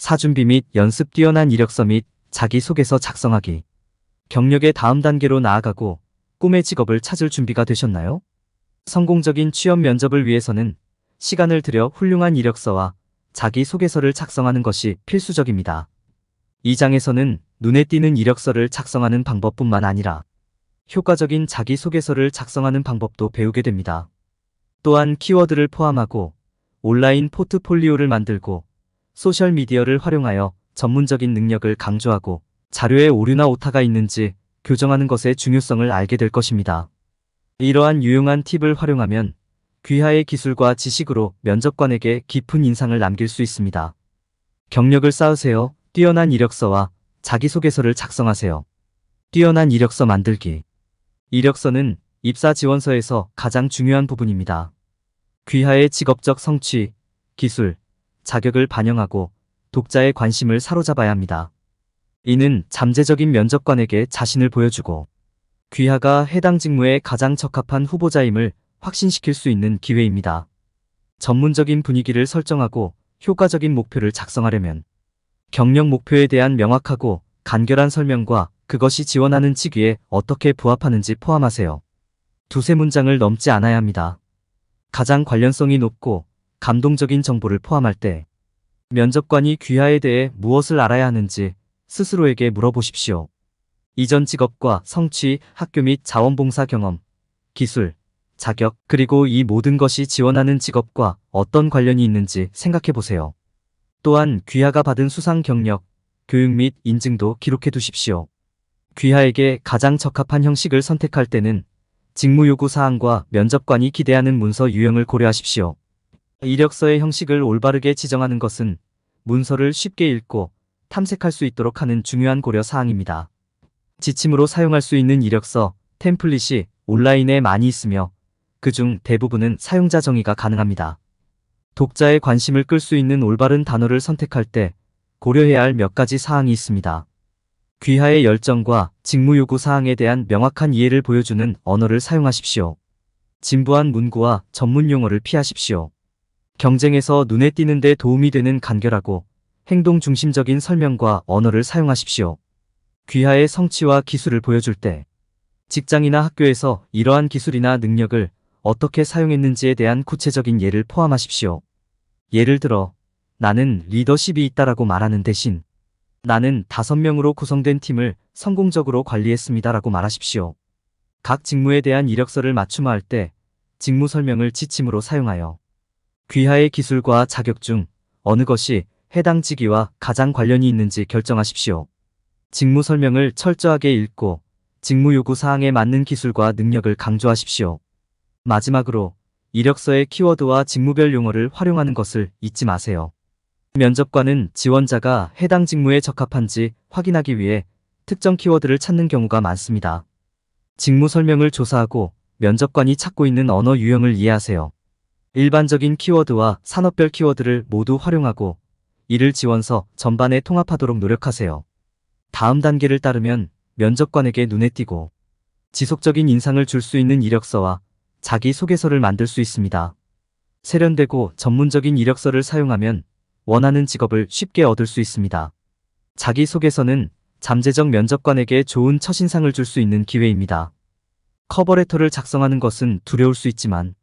사준비 및 연습 뛰어난 이력서 및 자기소개서 작성하기. 경력의 다음 단계로 나아가고 꿈의 직업을 찾을 준비가 되셨나요? 성공적인 취업 면접을 위해서는 시간을 들여 훌륭한 이력서와 자기소개서를 작성하는 것이 필수적입니다. 이 장에서는 눈에 띄는 이력서를 작성하는 방법뿐만 아니라 효과적인 자기소개서를 작성하는 방법도 배우게 됩니다. 또한 키워드를 포함하고 온라인 포트폴리오를 만들고 소셜미디어를 활용하여 전문적인 능력을 강조하고 자료에 오류나 오타가 있는지 교정하는 것의 중요성을 알게 될 것입니다. 이러한 유용한 팁을 활용하면 귀하의 기술과 지식으로 면접관에게 깊은 인상을 남길 수 있습니다. 경력을 쌓으세요. 뛰어난 이력서와 자기소개서를 작성하세요. 뛰어난 이력서 만들기. 이력서는 입사 지원서에서 가장 중요한 부분입니다. 귀하의 직업적 성취, 기술, 자격을 반영하고 독자의 관심을 사로잡아야 합니다. 이는 잠재적인 면접관에게 자신을 보여주고 귀하가 해당 직무에 가장 적합한 후보자임을 확신시킬 수 있는 기회입니다. 전문적인 분위기를 설정하고 효과적인 목표를 작성하려면 경력 목표에 대한 명확하고 간결한 설명과 그것이 지원하는 직위에 어떻게 부합하는지 포함하세요. 두세 문장을 넘지 않아야 합니다. 가장 관련성이 높고 감동적인 정보를 포함할 때 면접관이 귀하에 대해 무엇을 알아야 하는지 스스로에게 물어보십시오. 이전 직업과 성취, 학교 및 자원봉사 경험, 기술, 자격, 그리고 이 모든 것이 지원하는 직업과 어떤 관련이 있는지 생각해 보세요. 또한 귀하가 받은 수상 경력, 교육 및 인증도 기록해 두십시오. 귀하에게 가장 적합한 형식을 선택할 때는 직무 요구 사항과 면접관이 기대하는 문서 유형을 고려하십시오. 이력서의 형식을 올바르게 지정하는 것은 문서를 쉽게 읽고 탐색할 수 있도록 하는 중요한 고려 사항입니다. 지침으로 사용할 수 있는 이력서, 템플릿이 온라인에 많이 있으며 그중 대부분은 사용자 정의가 가능합니다. 독자의 관심을 끌 수 있는 올바른 단어를 선택할 때 고려해야 할 몇 가지 사항이 있습니다. 귀하의 열정과 직무 요구 사항에 대한 명확한 이해를 보여주는 언어를 사용하십시오. 진부한 문구와 전문 용어를 피하십시오. 경쟁에서 눈에 띄는 데 도움이 되는 간결하고 행동 중심적인 설명과 언어를 사용하십시오. 귀하의 성취와 기술을 보여줄 때 직장이나 학교에서 이러한 기술이나 능력을 어떻게 사용했는지에 대한 구체적인 예를 포함하십시오. 예를 들어, 나는 리더십이 있다라고 말하는 대신 나는 5명으로 구성된 팀을 성공적으로 관리했습니다라고 말하십시오. 각 직무에 대한 이력서를 맞춤화할 때 직무 설명을 지침으로 사용하여 귀하의 기술과 자격 중 어느 것이 해당 직위와 가장 관련이 있는지 결정하십시오. 직무 설명을 철저하게 읽고 직무 요구 사항에 맞는 기술과 능력을 강조하십시오. 마지막으로 이력서의 키워드와 직무별 용어를 활용하는 것을 잊지 마세요. 면접관은 지원자가 해당 직무에 적합한지 확인하기 위해 특정 키워드를 찾는 경우가 많습니다. 직무 설명을 조사하고 면접관이 찾고 있는 언어 유형을 이해하세요. 일반적인 키워드와 산업별 키워드를 모두 활용하고 이를 지원서 전반에 통합하도록 노력하세요. 다음 단계를 따르면 면접관에게 눈에 띄고 지속적인 인상을 줄 수 있는 이력서와 자기소개서를 만들 수 있습니다. 세련되고 전문적인 이력서를 사용하면 원하는 직업을 쉽게 얻을 수 있습니다. 자기소개서는 잠재적 면접관에게 좋은 첫인상을 줄 수 있는 기회입니다. 커버레터를 작성하는 것은 두려울 수 있지만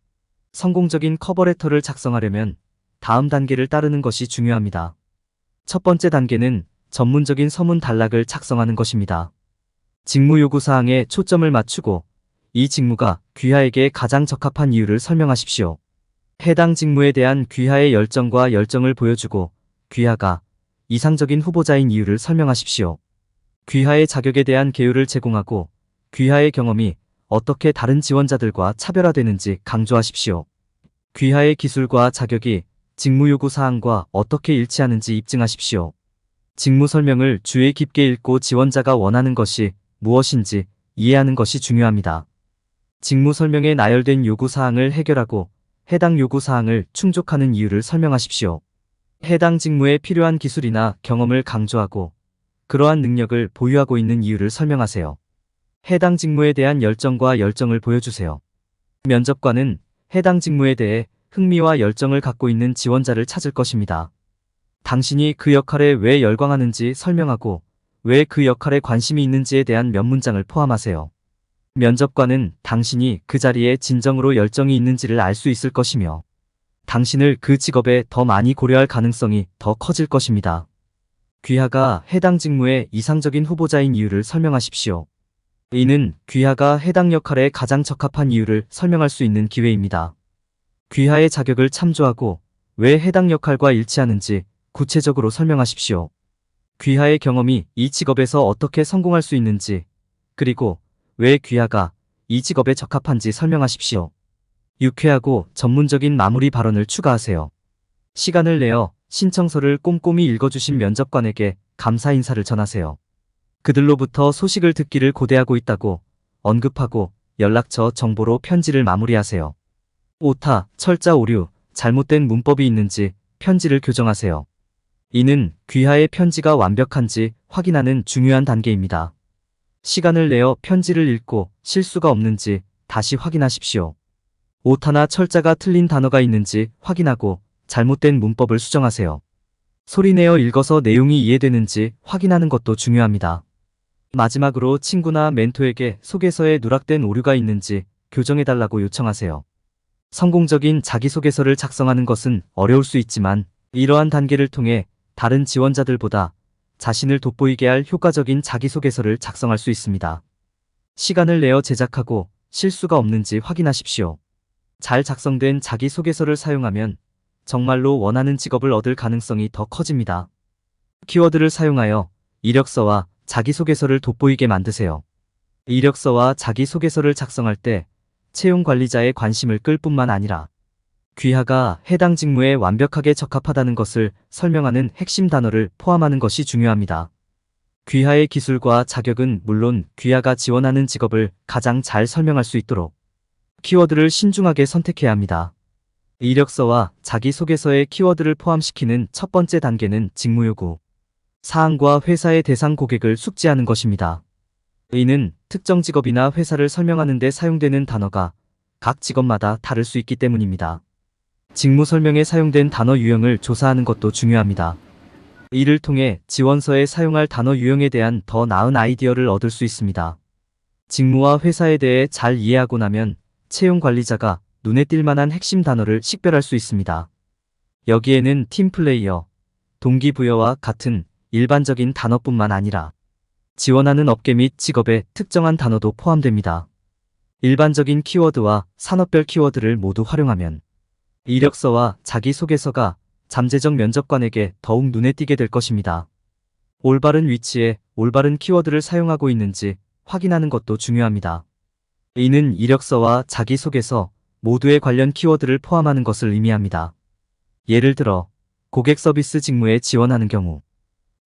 성공적인 커버레터를 작성하려면 다음 단계를 따르는 것이 중요합니다. 첫 번째 단계는 전문적인 서문 단락을 작성하는 것입니다. 직무 요구 사항에 초점을 맞추고 이 직무가 귀하에게 가장 적합한 이유를 설명하십시오. 해당 직무에 대한 귀하의 열정과 열정을 보여주고 귀하가 이상적인 후보자인 이유를 설명하십시오. 귀하의 자격에 대한 개요를 제공하고 귀하의 경험이 어떻게 다른 지원자들과 차별화되는지 강조하십시오. 귀하의 기술과 자격이 직무 요구 사항과 어떻게 일치하는지 입증하십시오. 직무 설명을 주의 깊게 읽고 지원자가 원하는 것이 무엇인지 이해하는 것이 중요합니다. 직무 설명에 나열된 요구 사항을 해결하고 해당 요구 사항을 충족하는 이유를 설명하십시오. 해당 직무에 필요한 기술이나 경험을 강조하고 그러한 능력을 보유하고 있는 이유를 설명하세요. 해당 직무에 대한 열정과 열정을 보여주세요. 면접관은 해당 직무에 대해 흥미와 열정을 갖고 있는 지원자를 찾을 것입니다. 당신이 그 역할에 왜 열광하는지 설명하고 왜 그 역할에 관심이 있는지에 대한 몇 문장을 포함하세요. 면접관은 당신이 그 자리에 진정으로 열정이 있는지를 알 수 있을 것이며 당신을 그 직업에 더 많이 고려할 가능성이 더 커질 것입니다. 귀하가 해당 직무의 이상적인 후보자인 이유를 설명하십시오. 이는 귀하가 해당 역할에 가장 적합한 이유를 설명할 수 있는 기회입니다. 귀하의 자격을 참조하고 왜 해당 역할과 일치하는지 구체적으로 설명하십시오. 귀하의 경험이 이 직업에서 어떻게 성공할 수 있는지, 그리고 왜 귀하가 이 직업에 적합한지 설명하십시오. 유쾌하고 전문적인 마무리 발언을 추가하세요. 시간을 내어 신청서를 꼼꼼히 읽어주신 면접관에게 감사 인사를 전하세요. 그들로부터 소식을 듣기를 고대하고 있다고 언급하고 연락처 정보로 편지를 마무리하세요. 오타, 철자 오류, 잘못된 문법이 있는지 편지를 교정하세요. 이는 귀하의 편지가 완벽한지 확인하는 중요한 단계입니다. 시간을 내어 편지를 읽고 실수가 없는지 다시 확인하십시오. 오타나 철자가 틀린 단어가 있는지 확인하고 잘못된 문법을 수정하세요. 소리내어 읽어서 내용이 이해되는지 확인하는 것도 중요합니다. 마지막으로 친구나 멘토에게 소개서에 누락된 오류가 있는지 교정해달라고 요청하세요. 성공적인 자기소개서를 작성하는 것은 어려울 수 있지만 이러한 단계를 통해 다른 지원자들보다 자신을 돋보이게 할 효과적인 자기소개서를 작성할 수 있습니다. 시간을 내어 제작하고 실수가 없는지 확인하십시오. 잘 작성된 자기소개서를 사용하면 정말로 원하는 직업을 얻을 가능성이 더 커집니다. 키워드를 사용하여 이력서와 자기소개서를 돋보이게 만드세요. 이력서와 자기소개서를 작성할 때 채용관리자의 관심을 끌 뿐만 아니라 귀하가 해당 직무에 완벽하게 적합하다는 것을 설명하는 핵심 단어를 포함하는 것이 중요합니다. 귀하의 기술과 자격은 물론 귀하가 지원하는 직업을 가장 잘 설명할 수 있도록 키워드를 신중하게 선택해야 합니다. 이력서와 자기소개서에 키워드를 포함시키는 첫 번째 단계는 직무 요구 사항과 회사의 대상 고객을 숙지하는 것입니다. 이는 특정 직업이나 회사를 설명하는 데 사용되는 단어가 각 직업마다 다를 수 있기 때문입니다. 직무 설명에 사용된 단어 유형을 조사하는 것도 중요합니다. 이를 통해 지원서에 사용할 단어 유형에 대한 더 나은 아이디어를 얻을 수 있습니다. 직무와 회사에 대해 잘 이해하고 나면 채용 관리자가 눈에 띌 만한 핵심 단어를 식별할 수 있습니다. 여기에는 팀플레이어, 동기부여와 같은 일반적인 단어뿐만 아니라 지원하는 업계 및 직업의 특정한 단어도 포함됩니다. 일반적인 키워드와 산업별 키워드를 모두 활용하면 이력서와 자기소개서가 잠재적 면접관에게 더욱 눈에 띄게 될 것입니다. 올바른 위치에 올바른 키워드를 사용하고 있는지 확인하는 것도 중요합니다. 이는 이력서와 자기소개서 모두에 관련 키워드를 포함하는 것을 의미합니다. 예를 들어 고객 서비스 직무에 지원하는 경우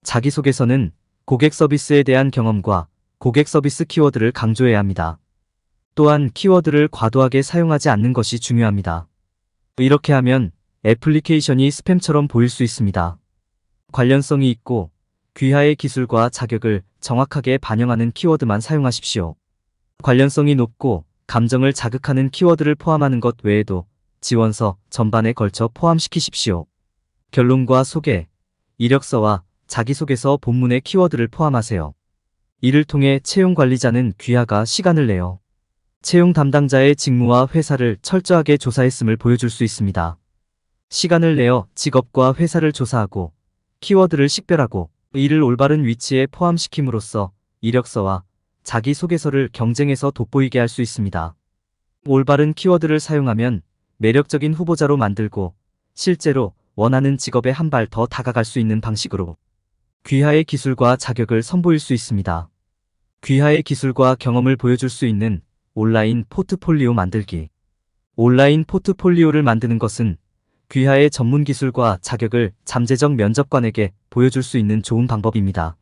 자기소개서는 고객 서비스에 대한 경험과 고객 서비스 키워드를 강조해야 합니다. 또한 키워드를 과도하게 사용하지 않는 것이 중요합니다. 이렇게 하면 애플리케이션이 스팸처럼 보일 수 있습니다. 관련성이 있고 귀하의 기술과 자격을 정확하게 반영하는 키워드만 사용하십시오. 관련성이 높고 감정을 자극하는 키워드를 포함하는 것 외에도 지원서 전반에 걸쳐 포함시키십시오. 결론과 소개, 이력서와 자기소개서 본문의 키워드를 포함하세요. 이를 통해 채용 관리자는 귀하가 시간을 내어 채용 담당자의 직무와 회사를 철저하게 조사했음을 보여줄 수 있습니다. 시간을 내어 직업과 회사를 조사하고 키워드를 식별하고 이를 올바른 위치에 포함시킴으로써 이력서와 자기소개서를 경쟁에서 돋보이게 할 수 있습니다. 올바른 키워드를 사용하면 매력적인 후보자로 만들고 실제로 원하는 직업에 한 발 더 다가갈 수 있는 방식으로 귀하의 기술과 자격을 선보일 수 있습니다. 귀하의 기술과 경험을 보여줄 수 있는 온라인 포트폴리오 만들기. 온라인 포트폴리오를 만드는 것은 귀하의 전문 기술과 자격을 잠재적 면접관에게 보여줄 수 있는 좋은 방법입니다.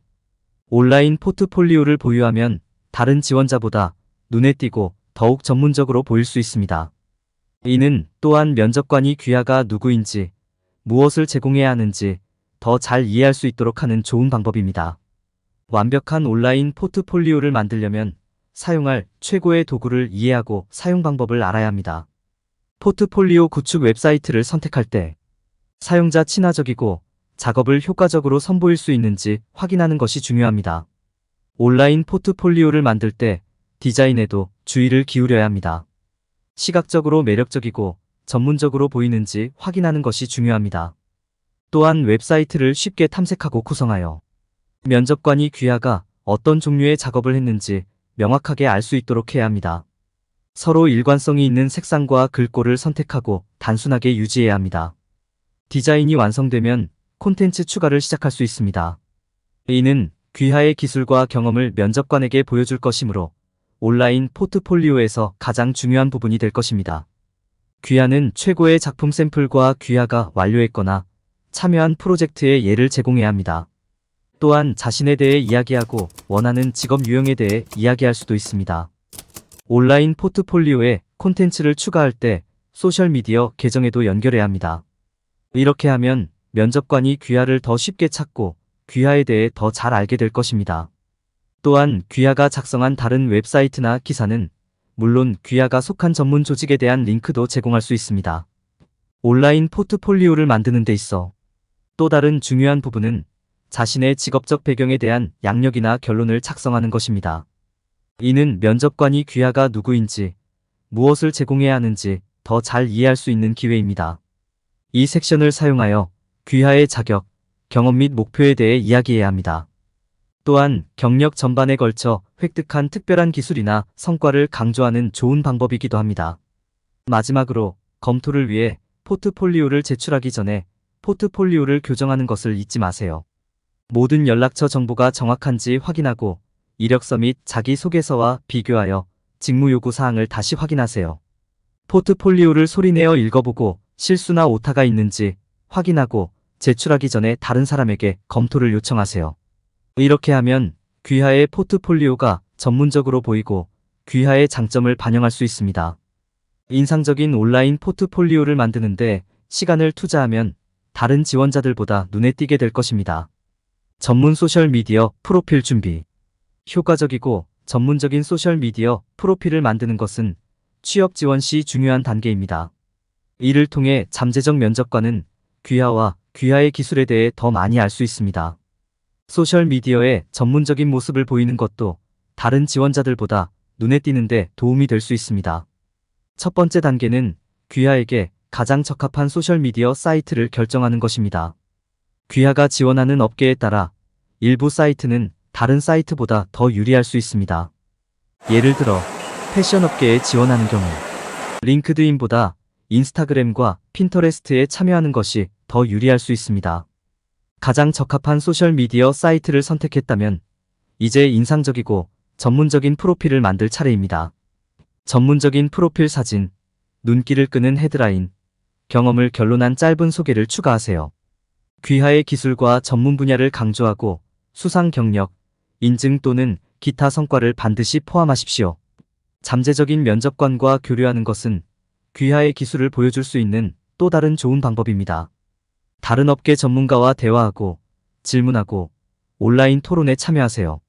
온라인 포트폴리오를 보유하면 다른 지원자보다 눈에 띄고 더욱 전문적으로 보일 수 있습니다. 이는 또한 면접관이 귀하가 누구인지, 무엇을 제공해야 하는지 더 잘 이해할 수 있도록 하는 좋은 방법입니다. 완벽한 온라인 포트폴리오를 만들려면 사용할 최고의 도구를 이해하고 사용 방법을 알아야 합니다. 포트폴리오 구축 웹사이트를 선택할 때 사용자 친화적이고 작업을 효과적으로 선보일 수 있는지 확인하는 것이 중요합니다. 온라인 포트폴리오를 만들 때 디자인에도 주의를 기울여야 합니다. 시각적으로 매력적이고 전문적으로 보이는지 확인하는 것이 중요합니다. 또한 웹사이트를 쉽게 탐색하고 구성하여 면접관이 귀하가 어떤 종류의 작업을 했는지 명확하게 알 수 있도록 해야 합니다. 서로 일관성이 있는 색상과 글꼴을 선택하고 단순하게 유지해야 합니다. 디자인이 완성되면 콘텐츠 추가를 시작할 수 있습니다. 이는 귀하의 기술과 경험을 면접관에게 보여줄 것이므로 온라인 포트폴리오에서 가장 중요한 부분이 될 것입니다. 귀하는 최고의 작품 샘플과 귀하가 완료했거나 참여한 프로젝트의 예를 제공해야 합니다. 또한 자신에 대해 이야기하고 원하는 직업 유형에 대해 이야기할 수도 있습니다. 온라인 포트폴리오에 콘텐츠를 추가할 때 소셜미디어 계정에도 연결해야 합니다. 이렇게 하면 면접관이 귀하를 더 쉽게 찾고 귀하에 대해 더 잘 알게 될 것입니다. 또한 귀하가 작성한 다른 웹사이트나 기사는 물론 귀하가 속한 전문 조직에 대한 링크도 제공할 수 있습니다. 온라인 포트폴리오를 만드는 데 있어 또 다른 중요한 부분은 자신의 직업적 배경에 대한 양력이나 결론을 작성하는 것입니다. 이는 면접관이 귀하가 누구인지, 무엇을 제공해야 하는지 더 잘 이해할 수 있는 기회입니다. 이 섹션을 사용하여 귀하의 자격, 경험 및 목표에 대해 이야기해야 합니다. 또한 경력 전반에 걸쳐 획득한 특별한 기술이나 성과를 강조하는 좋은 방법이기도 합니다. 마지막으로 검토를 위해 포트폴리오를 제출하기 전에 포트폴리오를 교정하는 것을 잊지 마세요. 모든 연락처 정보가 정확한지 확인하고 이력서 및 자기소개서와 비교하여 직무 요구 사항을 다시 확인하세요. 포트폴리오를 소리내어 읽어보고 실수나 오타가 있는지 확인하고 제출하기 전에 다른 사람에게 검토를 요청하세요. 이렇게 하면 귀하의 포트폴리오가 전문적으로 보이고 귀하의 장점을 반영할 수 있습니다. 인상적인 온라인 포트폴리오를 만드는데 시간을 투자하면 다른 지원자들보다 눈에 띄게 될 것입니다. 전문 소셜미디어 프로필 준비. 효과적이고 전문적인 소셜미디어 프로필을 만드는 것은 취업 지원 시 중요한 단계입니다. 이를 통해 잠재적 면접관은 귀하와 귀하의 기술에 대해 더 많이 알 수 있습니다. 소셜미디어의 전문적인 모습을 보이는 것도 다른 지원자들보다 눈에 띄는데 도움이 될 수 있습니다. 첫 번째 단계는 귀하에게 가장 적합한 소셜미디어 사이트를 결정하는 것입니다. 귀하가 지원하는 업계에 따라 일부 사이트는 다른 사이트보다 더 유리할 수 있습니다. 예를 들어 패션 업계에 지원하는 경우 링크드인보다 인스타그램과 핀터레스트에 참여하는 것이 더 유리할 수 있습니다. 가장 적합한 소셜미디어 사이트를 선택했다면 이제 인상적이고 전문적인 프로필을 만들 차례입니다. 전문적인 프로필 사진, 눈길을 끄는 헤드라인, 경험을 결론한 짧은 소개를 추가하세요. 귀하의 기술과 전문 분야를 강조하고 수상 경력, 인증 또는 기타 성과를 반드시 포함하십시오. 잠재적인 면접관과 교류하는 것은 귀하의 기술을 보여줄 수 있는 또 다른 좋은 방법입니다. 다른 업계 전문가와 대화하고 질문하고 온라인 토론에 참여하세요.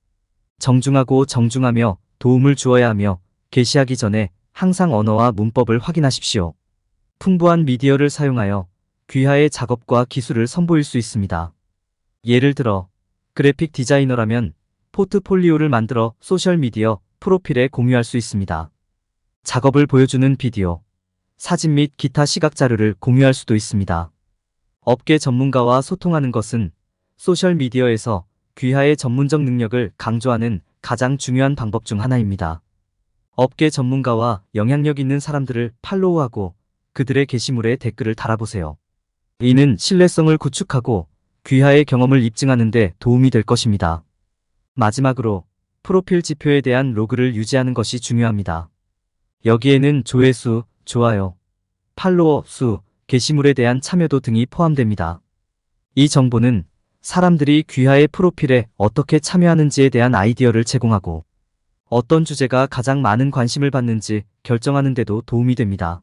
정중하고 정중하며 도움을 주어야 하며 게시하기 전에 항상 언어와 문법을 확인하십시오. 풍부한 미디어를 사용하여 귀하의 작업과 기술을 선보일 수 있습니다. 예를 들어 그래픽 디자이너라면 포트폴리오를 만들어 소셜미디어 프로필에 공유할 수 있습니다. 작업을 보여주는 비디오, 사진 및 기타 시각 자료를 공유할 수도 있습니다. 업계 전문가와 소통하는 것은 소셜미디어에서 귀하의 전문적 능력을 강조하는 가장 중요한 방법 중 하나입니다. 업계 전문가와 영향력 있는 사람들을 팔로우하고 그들의 게시물에 댓글을 달아보세요. 이는 신뢰성을 구축하고 귀하의 경험을 입증하는 데 도움이 될 것입니다. 마지막으로 프로필 지표에 대한 로그를 유지하는 것이 중요합니다. 여기에는 조회수, 좋아요, 팔로워 수, 게시물에 대한 참여도 등이 포함됩니다. 이 정보는 사람들이 귀하의 프로필에 어떻게 참여하는지에 대한 아이디어를 제공하고 어떤 주제가 가장 많은 관심을 받는지 결정하는 데도 도움이 됩니다.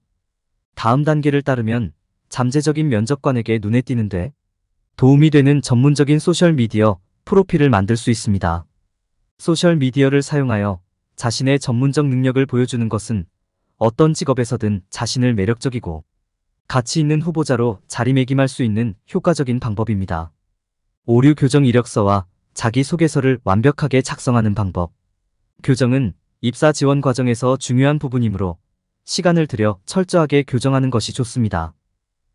다음 단계를 따르면 잠재적인 면접관에게 눈에 띄는데 도움이 되는 전문적인 소셜미디어 프로필을 만들 수 있습니다. 소셜미디어를 사용하여 자신의 전문적 능력을 보여주는 것은 어떤 직업에서든 자신을 매력적이고 가치 있는 후보자로 자리매김할 수 있는 효과적인 방법입니다. 오류 교정 이력서와 자기소개서를 완벽하게 작성하는 방법. 교정은 입사 지원 과정에서 중요한 부분이므로 시간을 들여 철저하게 교정하는 것이 좋습니다.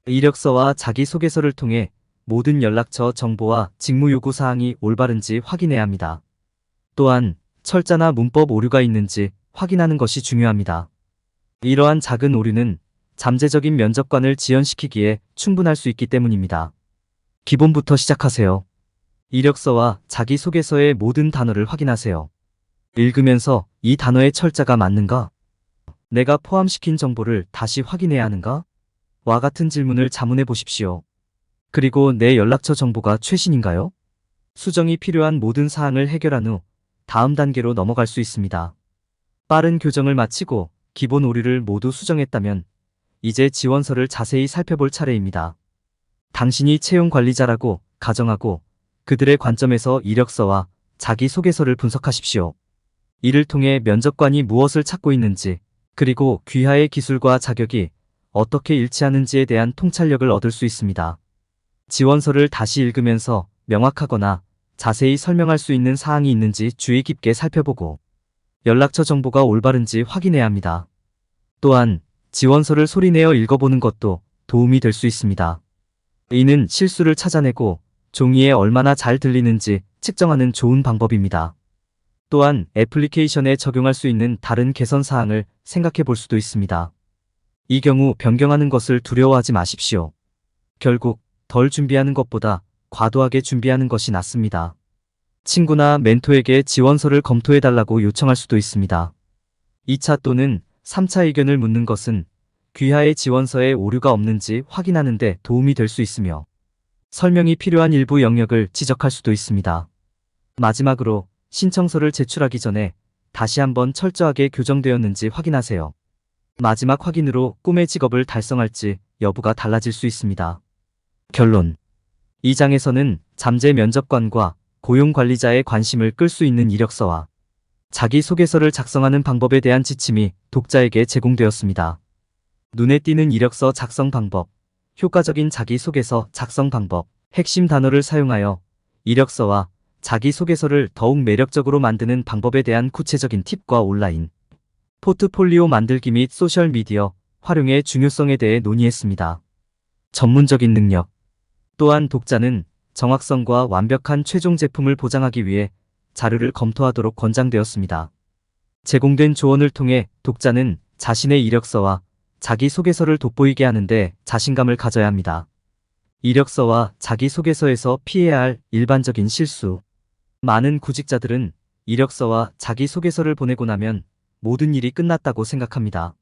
이력서와 자기소개서를 통해 모든 연락처 정보와 직무 요구 사항이 올바른지 확인해야 합니다. 또한 철자나 문법 오류가 있는지 확인하는 것이 중요합니다. 이러한 작은 오류는 잠재적인 면접관을 지연시키기에 충분할 수 있기 때문입니다. 기본부터 시작하세요. 이력서와 자기소개서의 모든 단어를 확인하세요. 읽으면서 이 단어의 철자가 맞는가? 내가 포함시킨 정보를 다시 확인해야 하는가? 와 같은 질문을 자문해 보십시오. 그리고 내 연락처 정보가 최신인가요? 수정이 필요한 모든 사항을 해결한 후 다음 단계로 넘어갈 수 있습니다. 빠른 교정을 마치고 기본 오류를 모두 수정했다면 이제 지원서를 자세히 살펴볼 차례입니다. 당신이 채용 관리자라고 가정하고 그들의 관점에서 이력서와 자기소개서를 분석하십시오. 이를 통해 면접관이 무엇을 찾고 있는지, 그리고 귀하의 기술과 자격이 어떻게 일치하는지에 대한 통찰력을 얻을 수 있습니다. 지원서를 다시 읽으면서 명확하거나 자세히 설명할 수 있는 사항이 있는지 주의 깊게 살펴보고 연락처 정보가 올바른지 확인해야 합니다. 또한 지원서를 소리내어 읽어보는 것도 도움이 될 수 있습니다. 이는 실수를 찾아내고 종이에 얼마나 잘 들리는지 측정하는 좋은 방법입니다. 또한 애플리케이션에 적용할 수 있는 다른 개선 사항을 생각해 볼 수도 있습니다. 이 경우 변경하는 것을 두려워하지 마십시오. 결국 덜 준비하는 것보다 과도하게 준비하는 것이 낫습니다. 친구나 멘토에게 지원서를 검토해달라고 요청할 수도 있습니다. 2차 또는 3차 의견을 묻는 것은 귀하의 지원서에 오류가 없는지 확인하는 데 도움이 될 수 있으며 설명이 필요한 일부 영역을 지적할 수도 있습니다. 마지막으로 신청서를 제출하기 전에 다시 한번 철저하게 교정되었는지 확인하세요. 마지막 확인으로 꿈의 직업을 달성할지 여부가 달라질 수 있습니다. 결론. 이 장에서는 잠재 면접관과 고용관리자의 관심을 끌 수 있는 이력서와 자기소개서를 작성하는 방법에 대한 지침이 독자에게 제공되었습니다. 눈에 띄는 이력서 작성 방법, 효과적인 자기소개서 작성 방법, 핵심 단어를 사용하여 이력서와 자기소개서를 더욱 매력적으로 만드는 방법에 대한 구체적인 팁과 온라인 포트폴리오 만들기 및 소셜미디어 활용의 중요성에 대해 논의했습니다. 전문적인 능력. 또한 독자는 정확성과 완벽한 최종 제품을 보장하기 위해 자료를 검토하도록 권장되었습니다. 제공된 조언을 통해 독자는 자신의 이력서와 자기소개서를 돋보이게 하는데 자신감을 가져야 합니다. 이력서와 자기소개서에서 피해야 할 일반적인 실수. 많은 구직자들은 이력서와 자기소개서를 보내고 나면 모든 일이 끝났다고 생각합니다.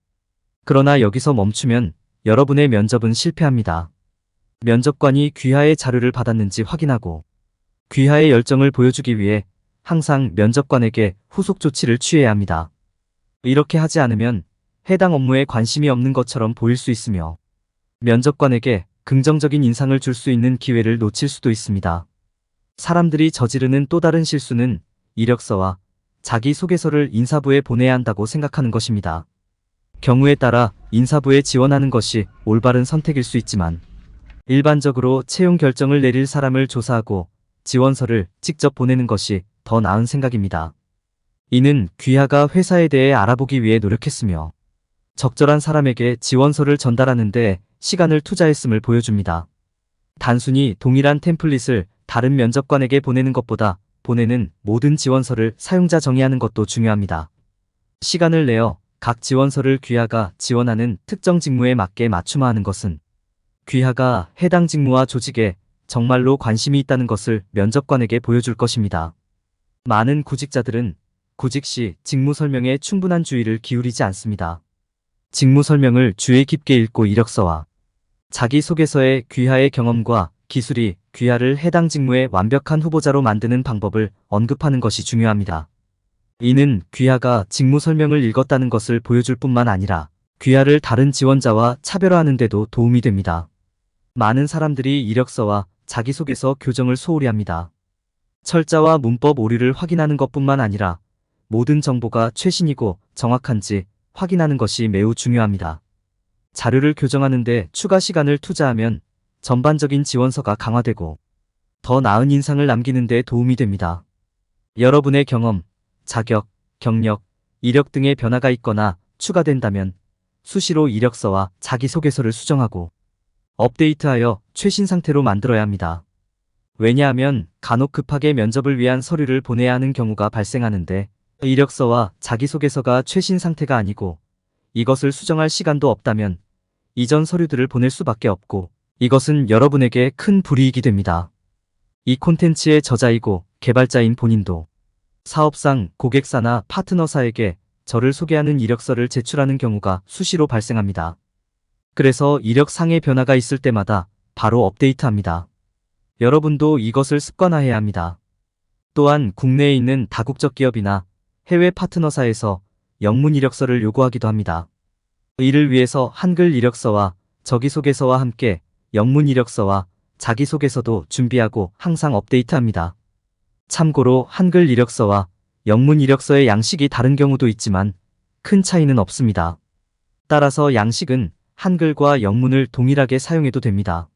그러나 여기서 멈추면 여러분의 면접은 실패합니다. 면접관이 귀하의 자료를 받았는지 확인하고 귀하의 열정을 보여주기 위해 항상 면접관에게 후속 조치를 취해야 합니다. 이렇게 하지 않으면 해당 업무에 관심이 없는 것처럼 보일 수 있으며 면접관에게 긍정적인 인상을 줄 수 있는 기회를 놓칠 수도 있습니다. 사람들이 저지르는 또 다른 실수는 이력서와 자기소개서를 인사부에 보내야 한다고 생각하는 것입니다. 경우에 따라 인사부에 지원하는 것이 올바른 선택일 수 있지만 일반적으로 채용 결정을 내릴 사람을 조사하고 지원서를 직접 보내는 것이 더 나은 생각입니다. 이는 귀하가 회사에 대해 알아보기 위해 노력했으며 적절한 사람에게 지원서를 전달하는 데 시간을 투자했음을 보여줍니다. 단순히 동일한 템플릿을 다른 면접관에게 보내는 것보다 보내는 모든 지원서를 사용자 정의하는 것도 중요합니다. 시간을 내어 각 지원서를 귀하가 지원하는 특정 직무에 맞게 맞춤화하는 것은 귀하가 해당 직무와 조직에 정말로 관심이 있다는 것을 면접관에게 보여줄 것입니다. 많은 구직자들은 구직 시 직무 설명에 충분한 주의를 기울이지 않습니다. 직무 설명을 주의 깊게 읽고 이력서와 자기소개서에 귀하의 경험과 기술이 귀하를 해당 직무의 완벽한 후보자로 만드는 방법을 언급하는 것이 중요합니다. 이는 귀하가 직무 설명을 읽었다는 것을 보여줄 뿐만 아니라 귀하를 다른 지원자와 차별화하는 데도 도움이 됩니다. 많은 사람들이 이력서와 자기소개서 교정을 소홀히 합니다. 철자와 문법 오류를 확인하는 것뿐만 아니라 모든 정보가 최신이고 정확한지 확인하는 것이 매우 중요합니다. 자료를 교정하는 데 추가 시간을 투자하면 전반적인 지원서가 강화되고 더 나은 인상을 남기는 데 도움이 됩니다. 여러분의 경험, 자격, 경력, 이력 등의 변화가 있거나 추가된다면 수시로 이력서와 자기소개서를 수정하고 업데이트하여 최신 상태로 만들어야 합니다. 왜냐하면 간혹 급하게 면접을 위한 서류를 보내야 하는 경우가 발생하는데 이력서와 자기소개서가 최신 상태가 아니고 이것을 수정할 시간도 없다면 이전 서류들을 보낼 수밖에 없고 이것은 여러분에게 큰 불이익이 됩니다. 이 콘텐츠의 저자이고 개발자인 본인도 사업상 고객사나 파트너사에게 저를 소개하는 이력서를 제출하는 경우가 수시로 발생합니다. 그래서 이력상의 변화가 있을 때마다 바로 업데이트합니다. 여러분도 이것을 습관화해야 합니다. 또한 국내에 있는 다국적 기업이나 해외 파트너사에서 영문 이력서를 요구하기도 합니다. 이를 위해서 한글 이력서와 자기소개서와 함께 영문 이력서와 자기소개서도 준비하고 항상 업데이트합니다. 참고로 한글 이력서와 영문 이력서의 양식이 다른 경우도 있지만 큰 차이는 없습니다. 따라서 양식은 한글과 영문을 동일하게 사용해도 됩니다.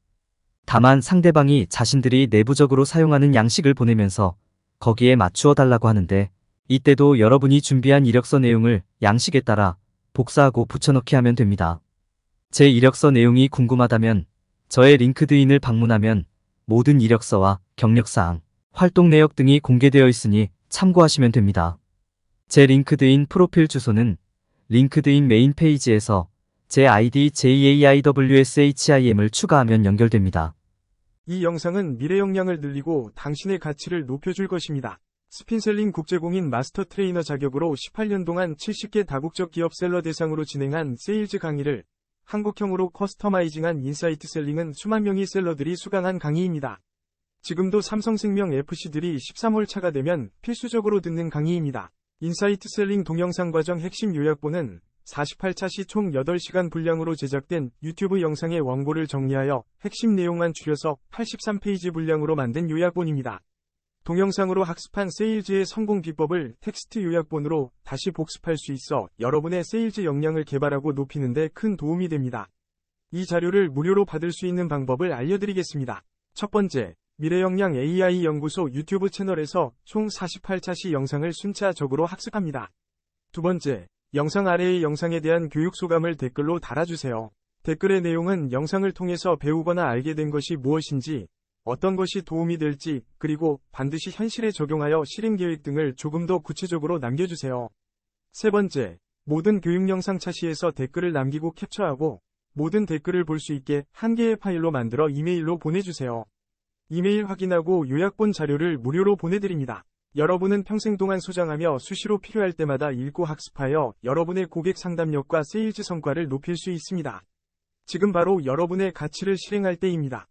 다만 상대방이 자신들이 내부적으로 사용하는 양식을 보내면서 거기에 맞추어 달라고 하는데 이때도 여러분이 준비한 이력서 내용을 양식에 따라 복사하고 붙여넣기 하면 됩니다. 제 이력서 내용이 궁금하다면 저의 링크드인을 방문하면 모든 이력서와 경력사항, 활동 내역 등이 공개되어 있으니 참고하시면 됩니다. 제 링크드인 프로필 주소는 링크드인 메인 페이지에서 제 아이디 JAIWSHIM을 추가하면 연결됩니다. 이 영상은 미래 역량을 늘리고 당신의 가치를 높여줄 것입니다. 스핀셀링 국제공인 마스터 트레이너 자격으로 18년 동안 70개 다국적 기업 셀러 대상으로 진행한 세일즈 강의를 한국형으로 커스터마이징한 인사이트 셀링은 수만 명의 셀러들이 수강한 강의입니다. 지금도 삼성생명 FC들이 13월 차가 되면 필수적으로 듣는 강의입니다. 인사이트 셀링 동영상 과정 핵심 요약본은 48차 시 총 8시간 분량으로 제작된 유튜브 영상의 원고를 정리하여 핵심 내용만 줄여서 83페이지 분량으로 만든 요약본입니다. 동영상으로 학습한 세일즈의 성공 비법을 텍스트 요약본으로 다시 복습할 수 있어 여러분의 세일즈 역량을 개발하고 높이는 데 큰 도움이 됩니다. 이 자료를 무료로 받을 수 있는 방법을 알려드리겠습니다. 첫 번째, 미래역량 AI 연구소 유튜브 채널에서 총 48차 시 영상을 순차적으로 학습합니다. 두 번째, 영상 아래의 영상에 대한 교육 소감을 댓글로 달아주세요. 댓글의 내용은 영상을 통해서 배우거나 알게 된 것이 무엇인지, 어떤 것이 도움이 될지, 그리고 반드시 현실에 적용하여 실행 계획 등을 조금 더 구체적으로 남겨주세요. 세 번째, 모든 교육 영상 차시에서 댓글을 남기고 캡처하고 모든 댓글을 볼 수 있게 한 개의 파일로 만들어 이메일로 보내주세요. 이메일 확인하고 요약본 자료를 무료로 보내드립니다. 여러분은 평생 동안 소장하며 수시로 필요할 때마다 읽고 학습하여 여러분의 고객 상담력과 세일즈 성과를 높일 수 있습니다. 지금 바로 여러분의 가치를 실행할 때입니다.